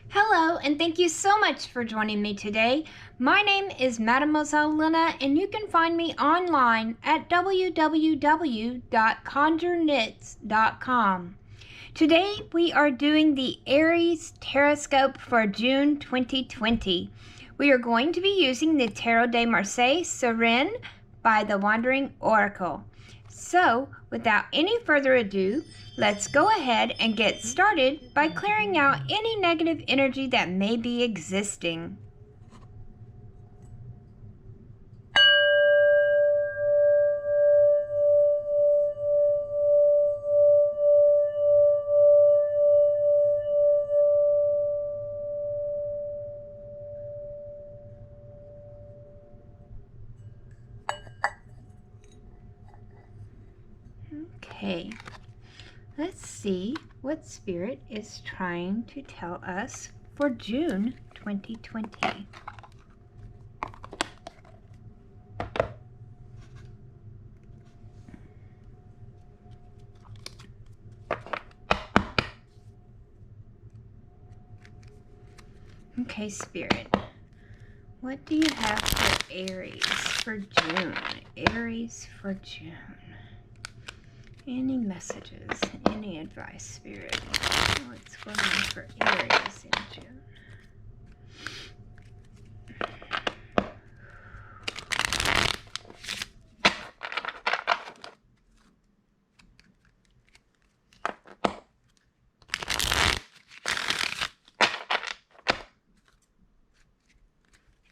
Hello, and thank you so much for joining me today. My name is Mademoiselle Lynna, and you can find me online at www.conjureknits.com. Today we are doing the Aries TarotScope for June 2020. We are going to be using the Tarot de Marseille Sereine by the Wandering Oracle. So, without any further ado, let's go ahead and get started by clearing out any negative energy that may be existing. Okay, let's see what Spirit is trying to tell us for June 2020. Okay, Spirit, what do you have for Aries for June? Aries for June. Any messages, any advice, Spirit? What's going on for Aries in June?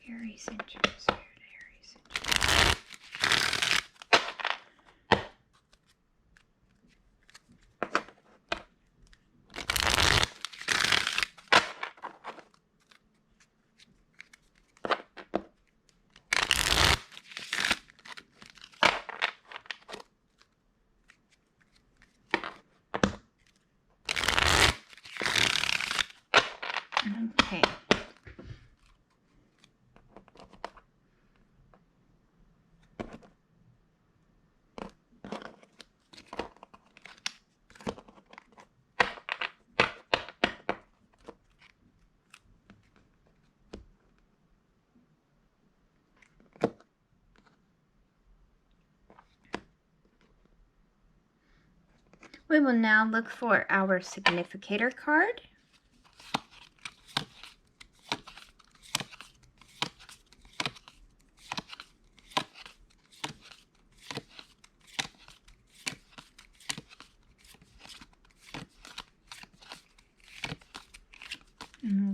Aries in June, Spirit, Aries in June. Okay. We will now look for our significator card.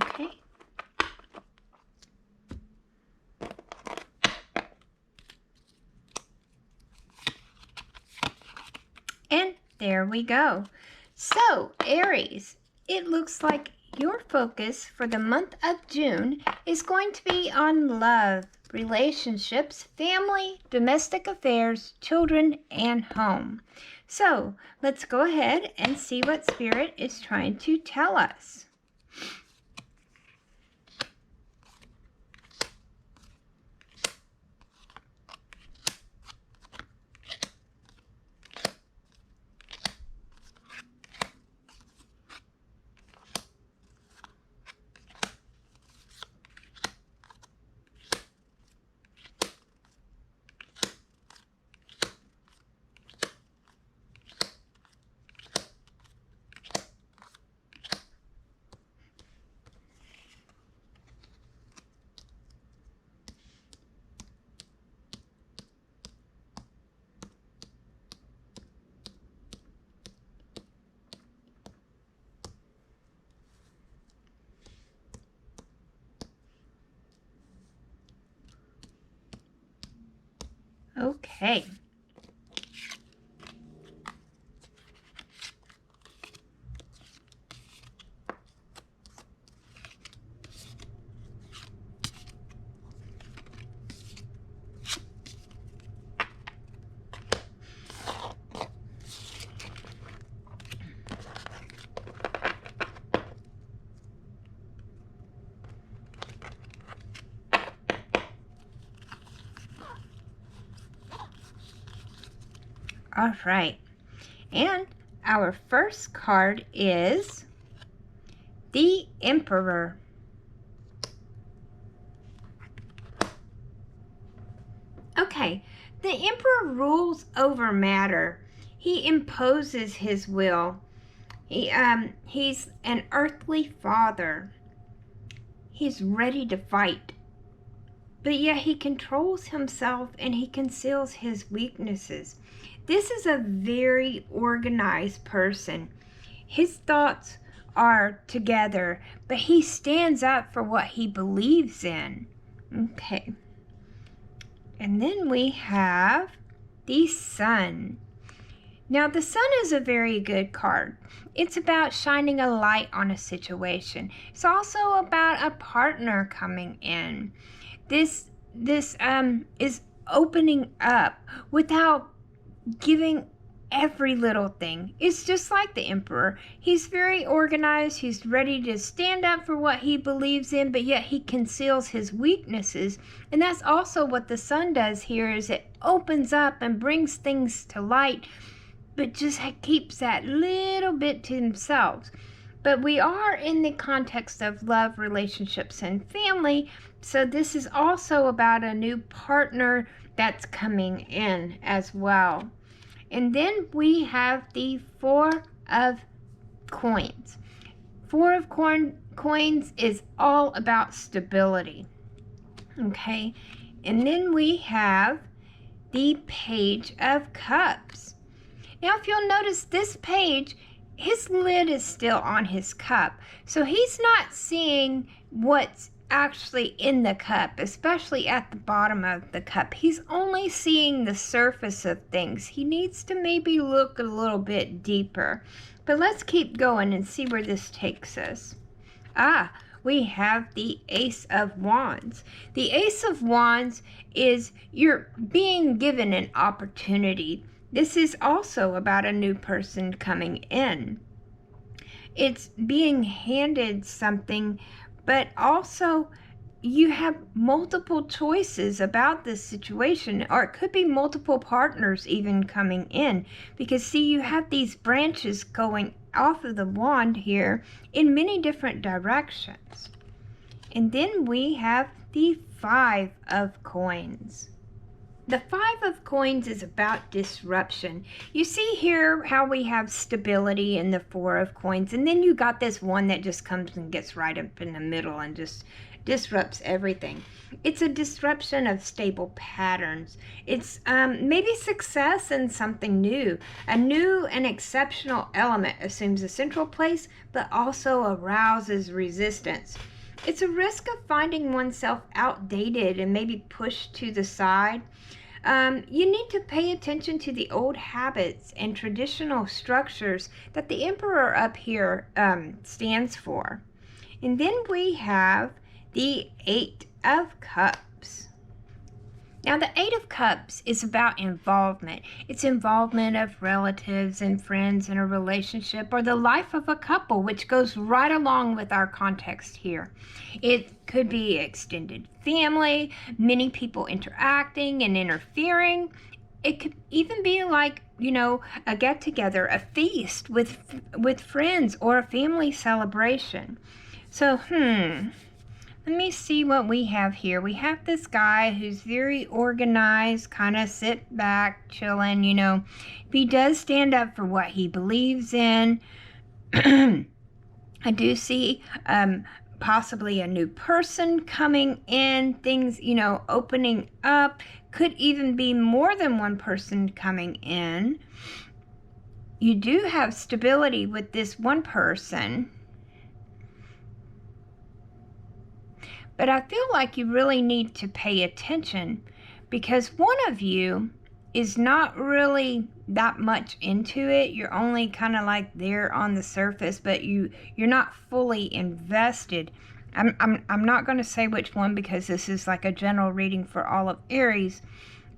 Okay. And there we go. So, Aries, it looks like your focus for the month of June is going to be on love, relationships, family, domestic affairs, children, and home. So, let's go ahead and see what Spirit is trying to tell us. Okay. All right. And our first card is the Emperor. Okay, the Emperor rules over matter. He imposes his will. He's an earthly father. He's ready to fight. But yet he controls himself and he conceals his weaknesses. This is a very organized person. His thoughts are together, but he stands up for what he believes in. Okay. And then we have the Sun. Now, the Sun is a very good card. It's about shining a light on a situation. It's also about a partner coming in. This is opening up without giving every little thing. It's just like the Emperor. He's very organized. He's ready to stand up for what he believes in, but yet he conceals his weaknesses. And that's also what the Sun does here, is it opens up and brings things to light, but just keeps that little bit to themselves. But we are in the context of love, relationships, and family. So this is also about a new partner that's coming in as well. And then we have the Four of Coins. Four of Coins is all about stability. Okay. And then we have the Page of Cups. Now, if you'll notice this page, his lid is still on his cup. So he's not seeing what's actually in the cup, especially at the bottom of the cup. He's only seeing the surface of things. He needs to maybe look a little bit deeper. But let's keep going and see where this takes us. We have the Ace of Wands. The Ace of Wands is you're being given an opportunity. This is also about a new person coming in. It's being handed something, but also you have multiple choices about this situation, or it could be multiple partners even coming in, because see, you have these branches going off of the wand here in many different directions. And then we have the Five of Coins. The Five of Coins is about disruption. You see here how we have stability in the Four of Coins, and then you got this one that just comes and gets right up in the middle and just disrupts everything. It's a disruption of stable patterns. It's maybe success in something new. A new and exceptional element assumes a central place, but also arouses resistance. It's a risk of finding oneself outdated and maybe pushed to the side. You need to pay attention to the old habits and traditional structures that the Emperor up here stands for. And then we have the Eight of Cups. Now, the Eight of Cups is about involvement. It's involvement of relatives and friends in a relationship, or the life of a couple, which goes right along with our context here. It could be extended family, many people interacting and interfering. It could even be like, a get-together, a feast with friends, or a family celebration. So, let me see what we have here. We have this guy who's very organized, kind of sit back, chilling, He does stand up for what he believes in. I do see possibly a new person coming in, things, opening up. Could even be more than one person coming in. You do have stability with this one person. But I feel like you really need to pay attention, because one of you is not really that much into it. You're only kind of like there on the surface, but you're not fully invested. I'm not going to say which one, because this is like a general reading for all of Aries.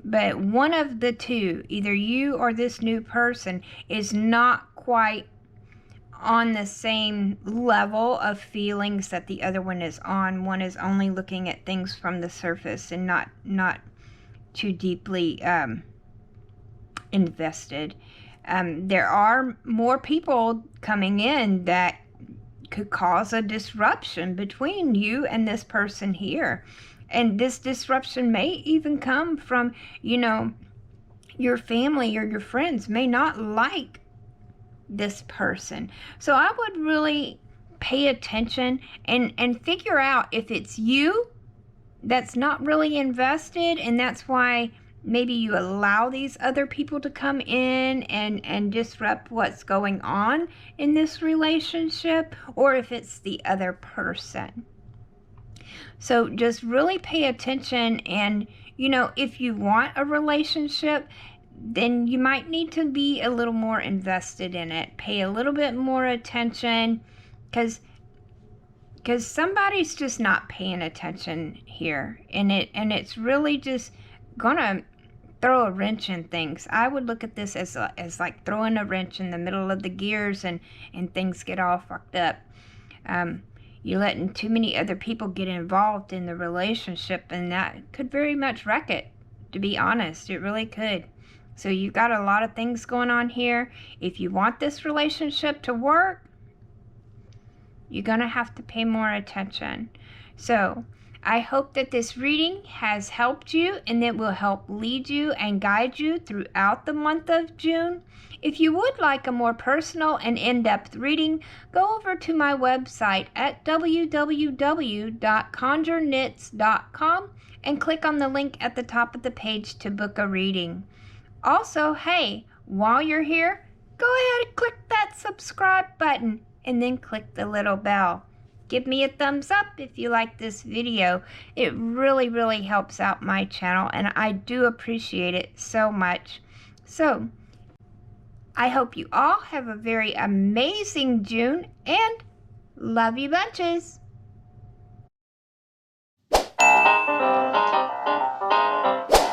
But one of the two, either you or this new person, is not quite on the same level of feelings that the other one is on. One is only looking at things from the surface and not too deeply invested. There are more people coming in that could cause a disruption between you and this person here. And this disruption may even come from, your family or your friends may not like this person. So I would really pay attention and figure out if it's you that's not really invested, and that's why maybe you allow these other people to come in and disrupt what's going on in this relationship, or if it's the other person. So just really pay attention, and if you want a relationship, then you might need to be a little more invested in it. Pay a little bit more attention, because somebody's just not paying attention here, and it's really just gonna throw a wrench in things. I would look at this as like throwing a wrench in the middle of the gears, and things get all fucked up. You're letting too many other people get involved in the relationship, and that could very much wreck it, to be honest. It really could. So you've got a lot of things going on here. If you want this relationship to work, you're going to have to pay more attention. So I hope that this reading has helped you, and it will help lead you and guide you throughout the month of June. If you would like a more personal and in-depth reading, go over to my website at www.conjureknits.com and click on the link at the top of the page to book a reading. Also, hey, while you're here, go ahead and click that subscribe button and then click the little bell. Give me a thumbs up if you like this video. It really, really helps out my channel, and I do appreciate it so much. So, I hope you all have a very amazing June, and love you bunches.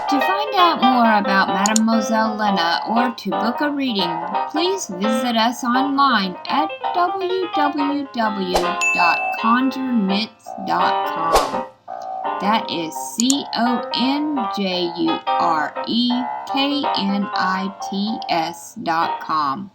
To find out more about Mademoiselle Lynna or to book a reading, please visit us online at www.conjureknits.com. That is CONJUREKNITS.com.